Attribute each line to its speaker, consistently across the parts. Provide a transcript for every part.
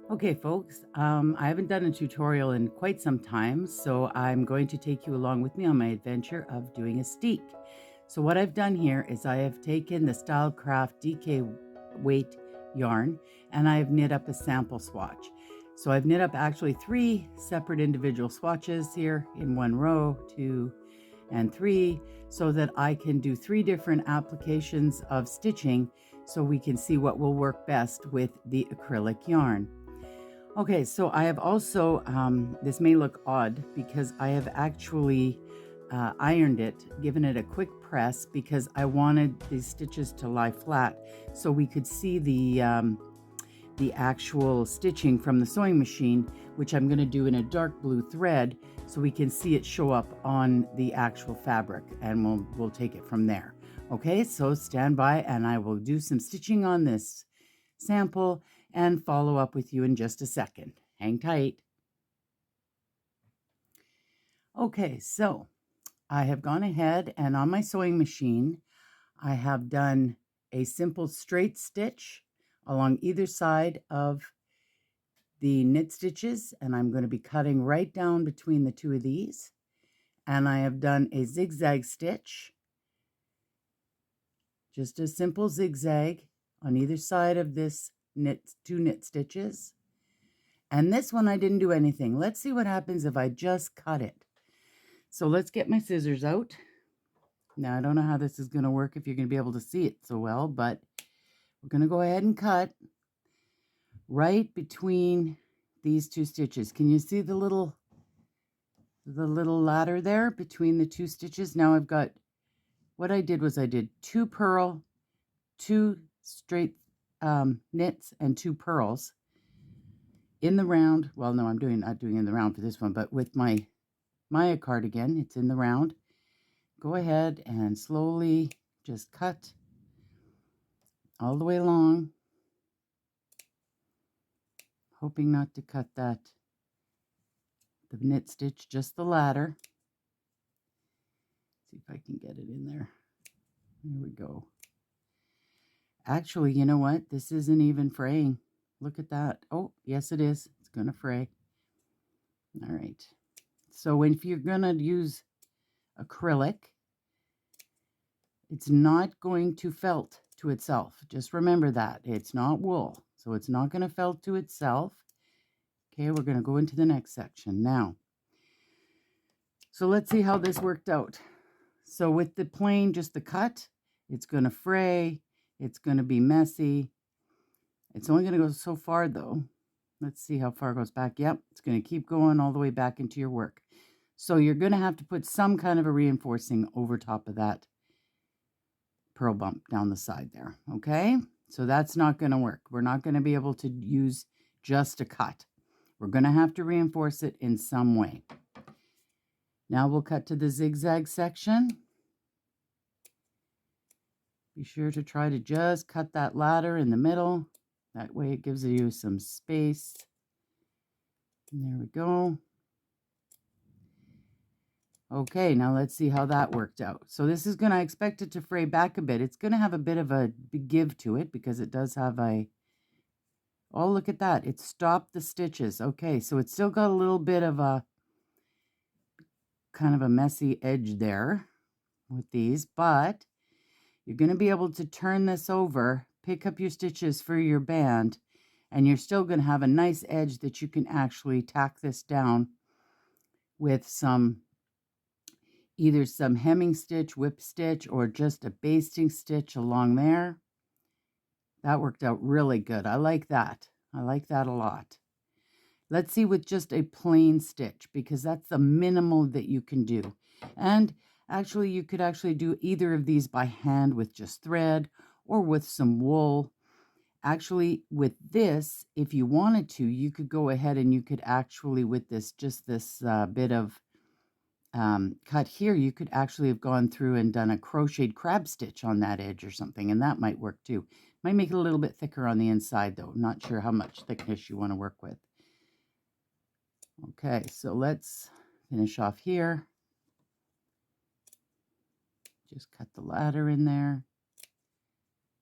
Speaker 1: Okay, folks, I haven't done a tutorial in quite some time, so I'm going to take you along with me on my adventure of doing a steek. So what I've done here is I have taken the Stylecraft DK weight yarn and I have knit up a sample swatch. So I've knit up actually 3 separate individual swatches here in one row, 2 and 3, so that I can do 3 different applications of stitching so we can see what will work best with the acrylic yarn. Okay, so I have also, this may look odd because I have actually ironed it, given it a quick press because I wanted these stitches to lie flat so we could see the actual stitching from the sewing machine, which I'm going to do in a dark blue thread so we can see it show up on the actual fabric, and we'll take it from there. Okay, so stand by and I will do some stitching on this sample and follow up with you in just a second. Hang tight. Okay, so I have gone ahead and on my sewing machine, I have done a simple straight stitch along either side of the knit stitches, and I'm going to be cutting right down between the two of these. And I have done a zigzag stitch, just a simple zigzag on either side of this two knit stitches. And this one I didn't do anything. Let's see what happens if I just cut it. So let's get my scissors out. Now I don't know how this is going to work if you're going to be able to see it so well, but we're going to go ahead and cut right between these two stitches. Can you see the little ladder there between the two stitches? Now I've got, what I did was I did 2 purl, 2 straight knits, and 2 purls in the round. Well, no, I'm not doing in the round for this one, but with my Maya cardigan, it's in the round. Go ahead and slowly just cut all the way along, hoping not to cut the knit stitch, just the ladder. See if I can get it in there. There we go. Actually, you know what? This isn't even fraying. Look at that. Oh, yes, it is. It's going to fray. All right. So if you're going to use acrylic, it's not going to felt to itself. Just remember that. It's not wool, so it's not going to felt to itself. Okay, we're going to go into the next section now. So let's see how this worked out. So with the plain, just the cut, it's going to fray. It's going to be messy. It's only going to go so far, though. Let's see how far it goes back. Yep, it's going to keep going all the way back into your work. So you're going to have to put some kind of a reinforcing over top of that purl bump down the side there, okay? So that's not going to work. We're not going to be able to use just a cut. We're going to have to reinforce it in some way. Now we'll cut to the zigzag section. Be sure to try to just cut that ladder in the middle. That way it gives you some space. And there we go. Okay, now let's see how that worked out. So this is going to, expect it to fray back a bit. It's going to have a bit of a give to it because it does have a, oh, look at that. It stopped the stitches. Okay, so it's still got a little bit of a, kind of a messy edge there with these, but you're going to be able to turn this over, pick up your stitches for your band, and you're still going to have a nice edge that you can actually tack this down with some, either some hemming stitch, whip stitch, or just a basting stitch along there. That worked out really good. I like that. I like that a lot. Let's see with just a plain stitch, because that's the minimal that you can do. And actually, you could actually do either of these by hand with just thread or with some wool. Actually, with this, if you wanted to, you could go ahead and you could actually, with this, just this bit of cut here, you could actually have gone through and done a crocheted crab stitch on that edge or something, and that might work too. Might make it a little bit thicker on the inside, though. Not sure how much thickness you want to work with. Okay, so let's finish off here. Just cut the ladder in there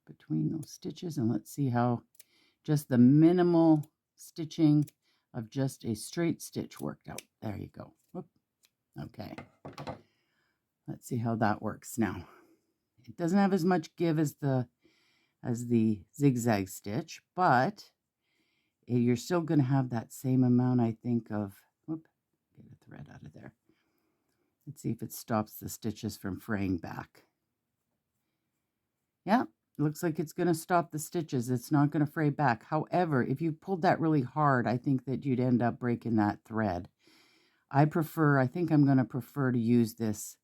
Speaker 1: between those stitches, and let's see how just the minimal stitching of just a straight stitch worked out. There you go. Whoop. Okay. Let's see how that works now. It doesn't have as much give as the zigzag stitch, but you're still going to have that same amount, I think, of, whoop, get a thread out of there. Let's see if it stops the stitches from fraying back. Yeah, looks like it's going to stop the stitches. It's not going to fray back. However, if you pulled that really hard, I think that you'd end up breaking that thread. I think I'm going to prefer to use this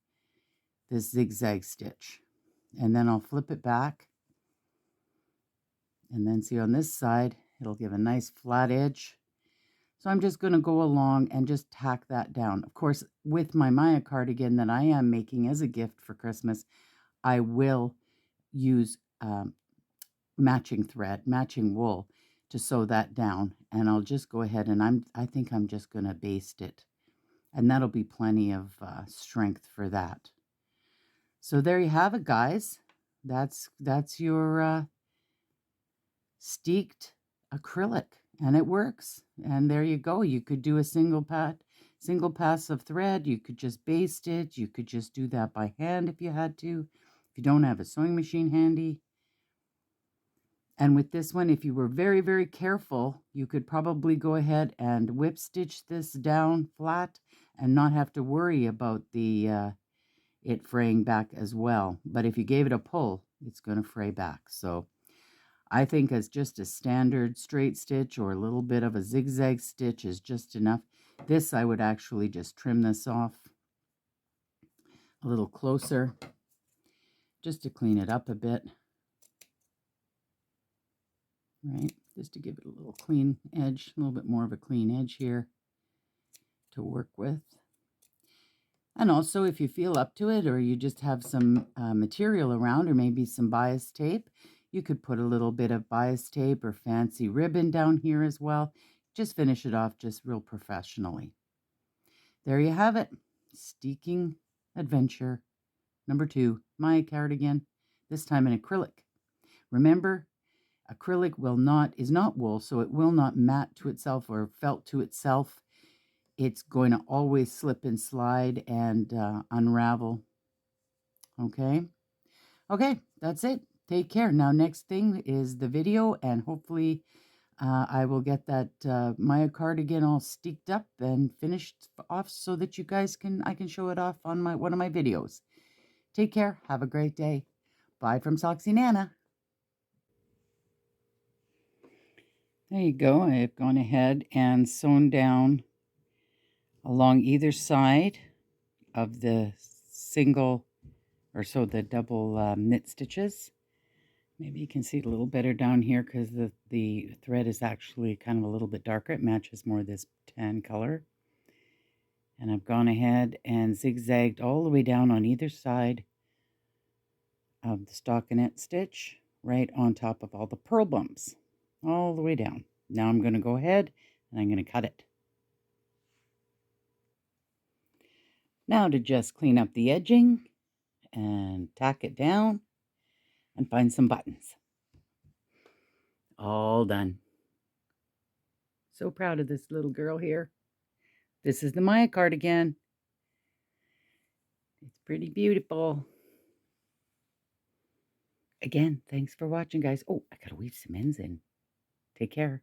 Speaker 1: zigzag stitch. And then I'll flip it back. And then see on this side, it'll give a nice flat edge. So I'm just going to go along and just tack that down. Of course, with my Maya cardigan that I am making as a gift for Christmas, I will use matching thread, matching wool to sew that down. And I'll just go ahead and I think I'm just going to baste it. And that'll be plenty of strength for that. So there you have it, guys. That's your steeked acrylic, and it works. And there you go. You could do a single pass of thread. You could just baste it. You could just do that by hand if you had to, if you don't have a sewing machine handy. And with this one, if you were very, very careful, you could probably go ahead and whip stitch this down flat and not have to worry about it fraying back as well. But if you gave it a pull, it's going to fray back. So I think as just a standard straight stitch or a little bit of a zigzag stitch is just enough. This, I would actually just trim this off a little closer just to clean it up a bit. Right, just to give it a little clean edge, a little bit more of a clean edge here to work with. And also, if you feel up to it, or you just have some material around, or maybe some bias tape, you could put a little bit of bias tape or fancy ribbon down here as well. Just finish it off just real professionally. There you have it. Steeking adventure number 2, Maya cardigan, this time in acrylic. Remember, acrylic is not wool, so it will not mat to itself or felt to itself. It's going to always slip and slide and unravel. Okay, that's it. Take care. Now, next thing is the video, and hopefully I will get that Maya cardigan all steeked up and finished off so that you guys I can show it off on one of my videos. Take care. Have a great day. Bye from Soxy Nana. There you go. I have gone ahead and sewn down along either side of the the double knit stitches. Maybe you can see it a little better down here because the thread is actually kind of a little bit darker. It matches more this tan color. And I've gone ahead and zigzagged all the way down on either side of the stockinette stitch, right on top of all the purl bumps, all the way down. Now I'm going to go ahead and I'm going to cut it. Now to just clean up the edging and tack it down and find some buttons. All done. So proud of this little girl here. This is the Maya cardigan. It's pretty beautiful. Again, thanks for watching, guys. Oh, I gotta weave some ends in. Take care.